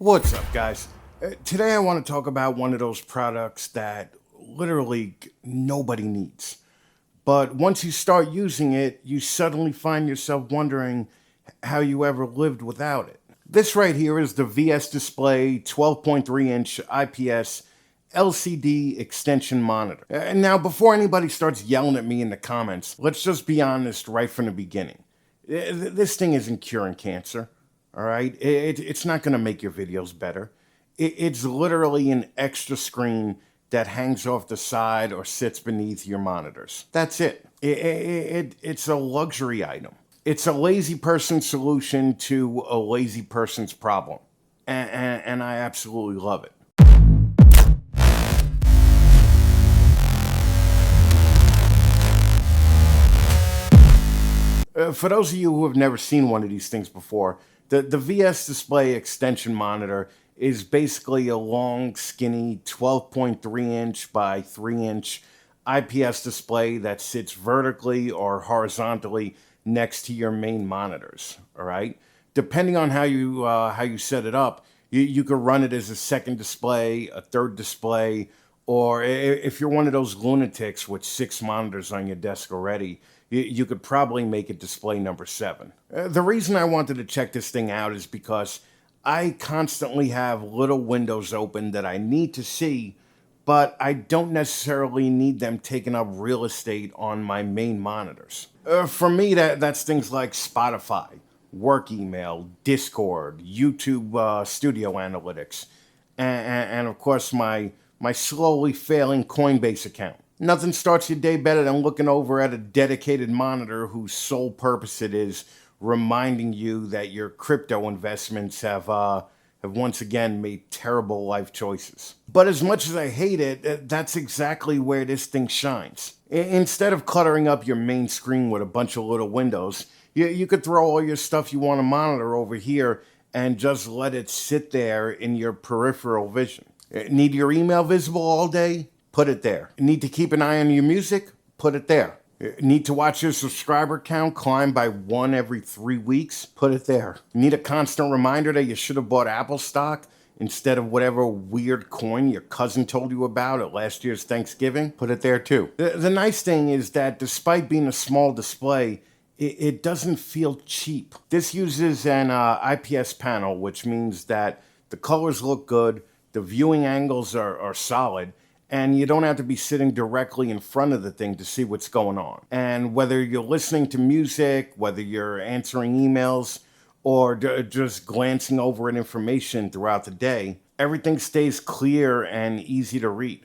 What's up, guys? Today I want to talk about one of those products that literally nobody needs. But once you start using it, you suddenly find yourself wondering how you ever lived without it. This right here is the VS Display 12.3-inch IPS LCD extension monitor. And now, before anybody starts yelling at me in the comments, let's just be honest right from the beginning. This thing isn't curing cancer. All right, it's not going to make your videos better. It's literally an extra screen that hangs off the side or sits beneath your monitors. That's it. It's a luxury item. It's a lazy person solution to a lazy person's problem. And I absolutely love it. For those of you who have never seen one of these things before, the VS Display extension monitor is basically a long, skinny 12.3-inch by 3-inch IPS display that sits vertically or horizontally next to your main monitors. All right, depending on how you set it up, you could run it as a second display, a third display, or if you're one of those lunatics with 6 monitors on your desk already, you could probably make it display number 7. The reason I wanted to check this thing out is because I constantly have little windows open that I need to see, but I don't necessarily need them taking up real estate on my main monitors. For me, that's things like Spotify, work email, Discord, YouTube Studio Analytics, and of course my slowly failing Coinbase account. Nothing starts your day better than looking over at a dedicated monitor whose sole purpose it is reminding you that your crypto investments have once again made terrible life choices. But as much as I hate it, that's exactly where this thing shines. Instead of cluttering up your main screen with a bunch of little windows, you could throw all your stuff you want to monitor over here and just let it sit there in your peripheral vision. Need your email visible all day? Put it there. Need to keep an eye on your music? Put it there. Need to watch your subscriber count climb by 1 every 3 weeks? Put it there. Need a constant reminder that you should have bought Apple stock instead of whatever weird coin your cousin told you about at last year's Thanksgiving? Put it there too. The nice thing is that despite being a small display, it doesn't feel cheap. This uses an IPS panel, which means that the colors look good, the viewing angles are solid, and you don't have to be sitting directly in front of the thing to see what's going on. And whether you're listening to music, whether you're answering emails, or just glancing over at information throughout the day, everything stays clear and easy to read.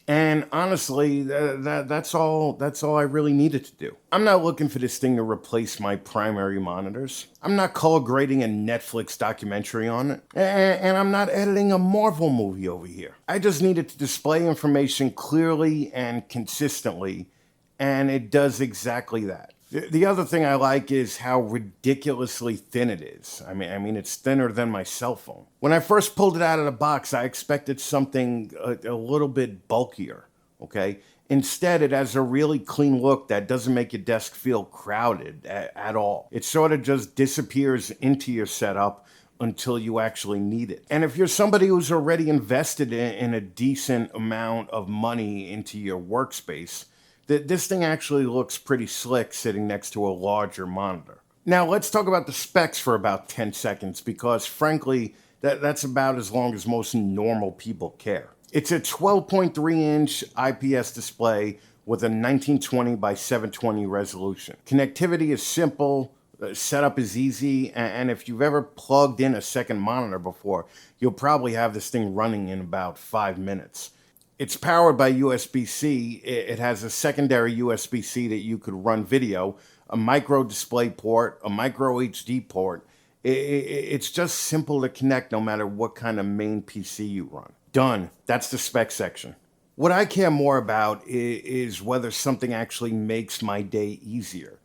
And honestly, that's all I really needed to do. I'm not looking for this thing to replace my primary monitors. I'm not color grading a Netflix documentary on it. And I'm not editing a Marvel movie over here. I just needed to display information clearly and consistently, and it does exactly that. The other thing I like is how ridiculously thin it is. I mean, it's thinner than my cell phone. When I first pulled it out of the box, I expected something a little bit bulkier, okay? Instead, it has a really clean look that doesn't make your desk feel crowded at all. It sort of just disappears into your setup until you actually need it. And if you're somebody who's already invested in a decent amount of money into your workspace, this thing actually looks pretty slick sitting next to a larger monitor. Now let's talk about the specs for about 10 seconds because frankly, that's about as long as most normal people care. It's a 12.3-inch IPS display with a 1920 by 720 resolution. Connectivity is simple, setup is easy, and if you've ever plugged in a second monitor before, you'll probably have this thing running in about 5 minutes. It's powered by USB-C. It has a secondary USB-C that you could run video, a micro display port, a micro HD port. It's just simple to connect no matter what kind of main PC you run. Done. That's the spec section. What I care more about is whether something actually makes my day easier.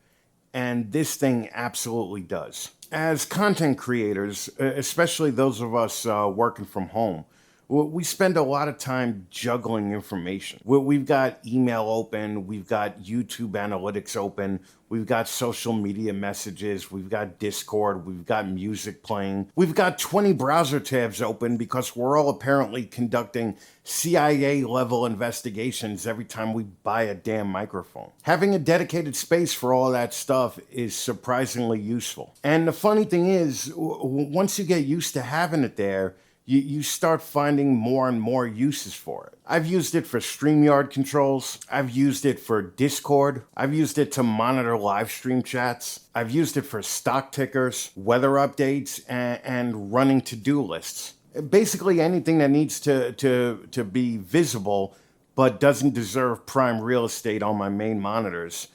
And this thing absolutely does. As content creators, especially those of us working from home, We spend a lot of time juggling information. We've got email open, we've got YouTube analytics open, we've got social media messages, we've got Discord, we've got music playing, we've got 20 browser tabs open because we're all apparently conducting CIA level investigations every time we buy a damn microphone. Having a dedicated space for all that stuff is surprisingly useful. And the funny thing is, once you get used to having it there, you start finding more and more uses for it. I've used it for StreamYard controls. I've used it for Discord. I've used it to monitor live stream chats. I've used it for stock tickers, weather updates, and running to-do lists. Basically anything that needs to be visible but doesn't deserve prime real estate on my main monitors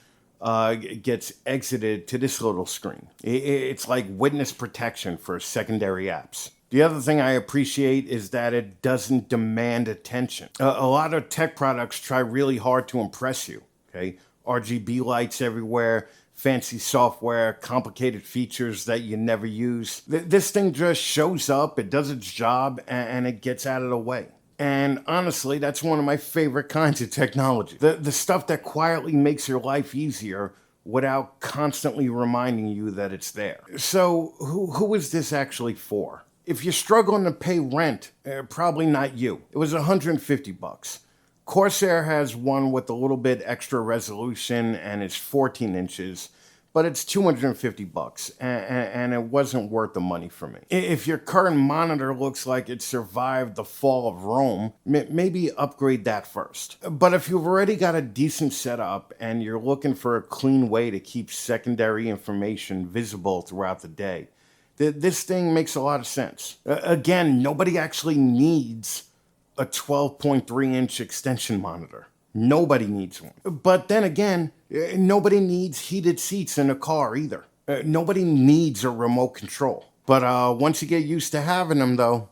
gets exited to this little screen. It's like witness protection for secondary apps. The other thing I appreciate is that it doesn't demand attention. A lot of tech products try really hard to impress you, okay? RGB lights everywhere, fancy software, complicated features that you never use. This thing just shows up, it does its job, and it gets out of the way. And honestly, that's one of my favorite kinds of technology. The stuff that quietly makes your life easier without constantly reminding you that it's there. So who is this actually for? If you're struggling to pay rent, probably not you. It was $150. Corsair has one with a little bit extra resolution and it's 14 inches, but it's $250 and it wasn't worth the money for me. If your current monitor looks like it survived the fall of Rome, maybe upgrade that first. But if you've already got a decent setup and you're looking for a clean way to keep secondary information visible throughout the day, this thing makes a lot of sense. Again, nobody actually needs a 12.3-inch extension monitor. Nobody needs one. But then again, nobody needs heated seats in a car either. Nobody needs a remote control. But once you get used to having them though,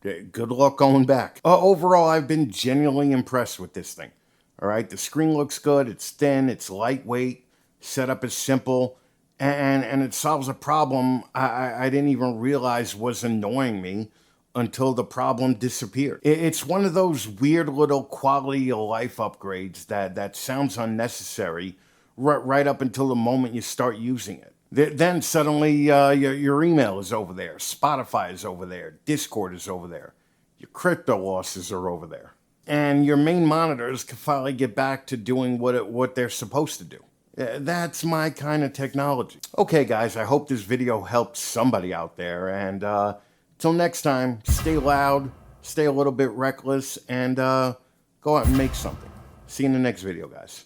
good luck going back. Overall, I've been genuinely impressed with this thing. All right, the screen looks good, it's thin, it's lightweight, setup is simple, and it solves a problem I didn't even realize was annoying me until the problem disappeared. It's one of those weird little quality of life upgrades that sounds unnecessary right up until the moment you start using it. Then suddenly your email is over there, Spotify is over there, Discord is over there, your crypto losses are over there, and your main monitors can finally get back to doing what they're supposed to do. That's my kind of technology. Okay, guys, I hope this video helped somebody out there. And till next time, stay loud, stay a little bit reckless, and go out and make something. See you in the next video, guys.